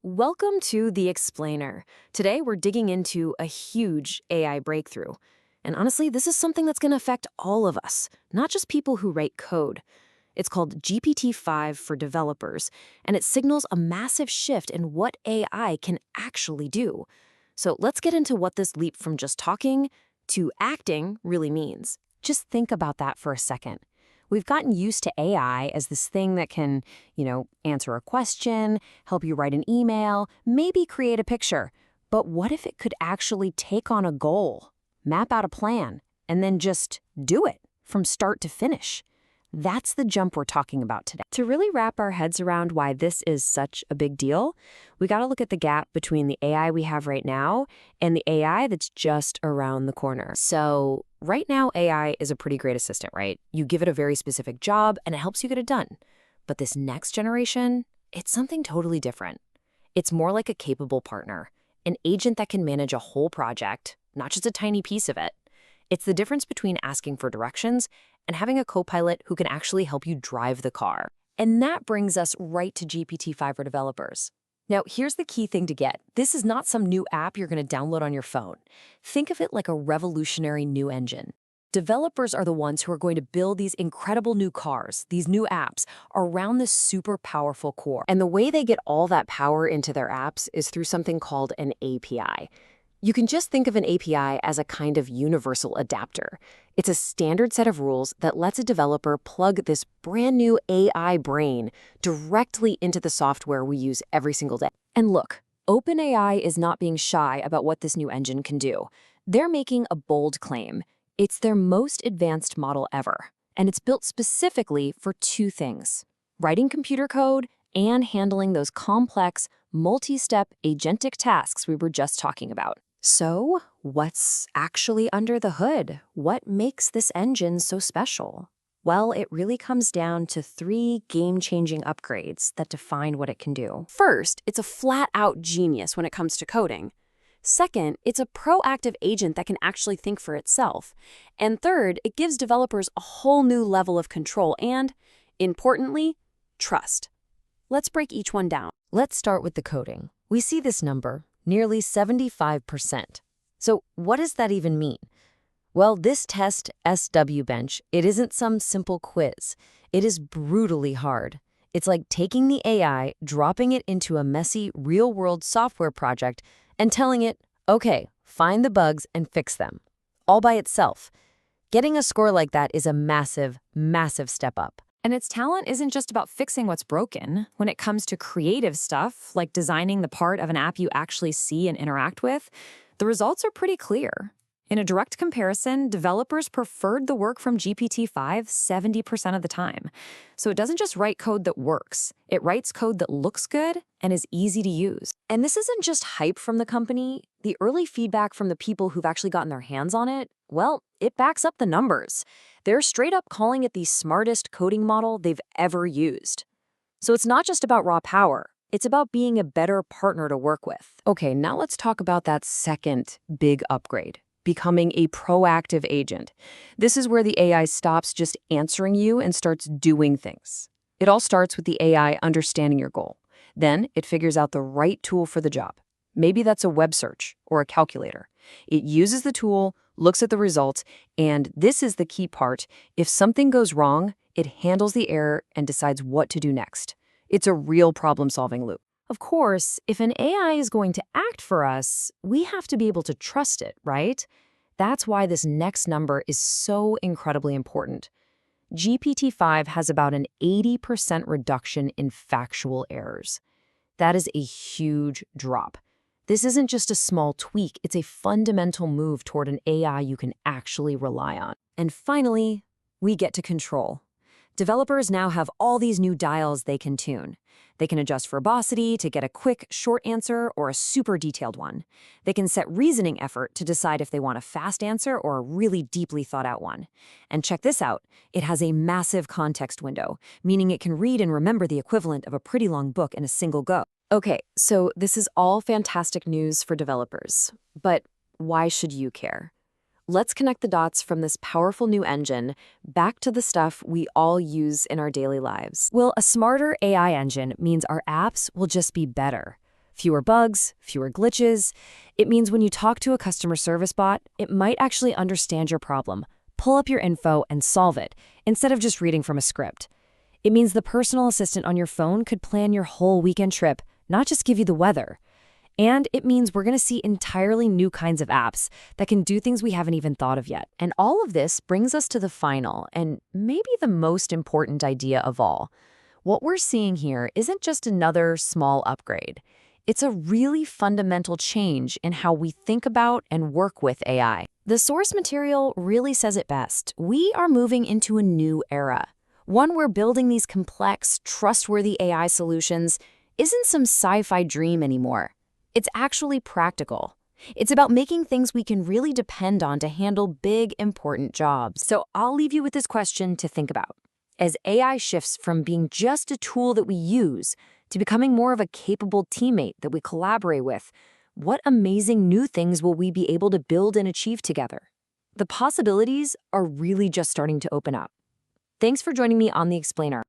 Welcome to The Explainer. Today we're digging into a huge AI breakthrough. And honestly, this is something that's going to affect all of us, not just people who write code. It's called GPT-5 for developers, and it signals a massive shift in what AI can actually do. So let's get into what this leap from just talking to acting really means. Just think about that for a second. We've gotten used to AI as this thing that can, answer a question, help you write an email, maybe create a picture. But what if it could actually take on a goal, map out a plan, and then just do it from start to finish? That's the jump we're talking about today. To really wrap our heads around why this is such a big deal, we got to look at the gap between the AI we have right now and the AI that's just around the corner. So right now, AI is a pretty great assistant, right? You give it a very specific job and it helps you get it done. But this next generation, it's something totally different. It's more like a capable partner, an agent that can manage a whole project, not just a tiny piece of it. It's the difference between asking for directions and having a co-pilot who can actually help you drive the car. And that brings us right to GPT-5 for developers. Now, here's the key thing to get. This is not some new app you're going to download on your phone. Think of it like a revolutionary new engine. Developers are the ones who are going to build these incredible new cars, these new apps, around this super powerful core. And the way they get all that power into their apps is through something called an API. You can just think of an API as a kind of universal adapter. It's a standard set of rules that lets a developer plug this brand new AI brain directly into the software we use every single day. And look, OpenAI is not being shy about what this new engine can do. They're making a bold claim. It's their most advanced model ever, and it's built specifically for two things: writing computer code and handling those complex, multi-step agentic tasks we were just talking about. So, what's actually under the hood? What makes this engine so special? Well, it really comes down to three game-changing upgrades that define what it can do. First, it's a flat-out genius when it comes to coding. Second, it's a proactive agent that can actually think for itself. And third, it gives developers a whole new level of control and, importantly, trust. Let's break each one down. Let's start with the coding. We see this number, nearly 75%. So what does that even mean? Well, this test, SW Bench, it isn't some simple quiz. It is brutally hard. It's like taking the AI, dropping it into a messy, real-world software project, and telling it, okay, find the bugs and fix them, all by itself. Getting a score like that is a massive, massive step up. And its talent isn't just about fixing what's broken. When it comes to creative stuff, like designing the part of an app you actually see and interact with, the results are pretty clear. In a direct comparison, developers preferred the work from GPT-5 70% of the time. So it doesn't just write code that works. It writes code that looks good and is easy to use. And this isn't just hype from the company. The early feedback from the people who've actually gotten their hands on it, well, it backs up the numbers. They're straight up calling it the smartest coding model they've ever used. So it's not just about raw power. It's about being a better partner to work with. Okay, now let's talk about that second big upgrade: becoming a proactive agent. This is where the AI stops just answering you and starts doing things. It all starts with the AI understanding your goal. Then it figures out the right tool for the job. Maybe that's a web search or a calculator. It uses the tool, looks at the results, and this is the key part: if something goes wrong, it handles the error and decides what to do next. It's a real problem-solving loop. Of course, if an AI is going to act for us, we have to be able to trust it, right? That's why this next number is so incredibly important. GPT-5 has about an 80% reduction in factual errors. That is a huge drop. This isn't just a small tweak, it's a fundamental move toward an AI you can actually rely on. And finally, we get to control. Developers now have all these new dials they can tune. They can adjust verbosity to get a quick, short answer or a super detailed one. They can set reasoning effort to decide if they want a fast answer or a really deeply thought out one. And check this out, it has a massive context window, meaning it can read and remember the equivalent of a pretty long book in a single go. Okay, so this is all fantastic news for developers, but why should you care? Let's connect the dots from this powerful new engine back to the stuff we all use in our daily lives. Well, a smarter AI engine means our apps will just be better. Fewer bugs, fewer glitches. It means when you talk to a customer service bot, it might actually understand your problem, pull up your info, and solve it, instead of just reading from a script. It means the personal assistant on your phone could plan your whole weekend trip, not just give you the weather. And it means we're going to see entirely new kinds of apps that can do things we haven't even thought of yet. And all of this brings us to the final and maybe the most important idea of all. What we're seeing here isn't just another small upgrade. It's a really fundamental change in how we think about and work with AI. The source material really says it best. We are moving into a new era, one where building these complex, trustworthy AI solutions isn't some sci-fi dream anymore. It's actually practical. It's about making things we can really depend on to handle big, important jobs. So I'll leave you with this question to think about. As AI shifts from being just a tool that we use to becoming more of a capable teammate that we collaborate with, what amazing new things will we be able to build and achieve together? The possibilities are really just starting to open up. Thanks for joining me on The Explainer.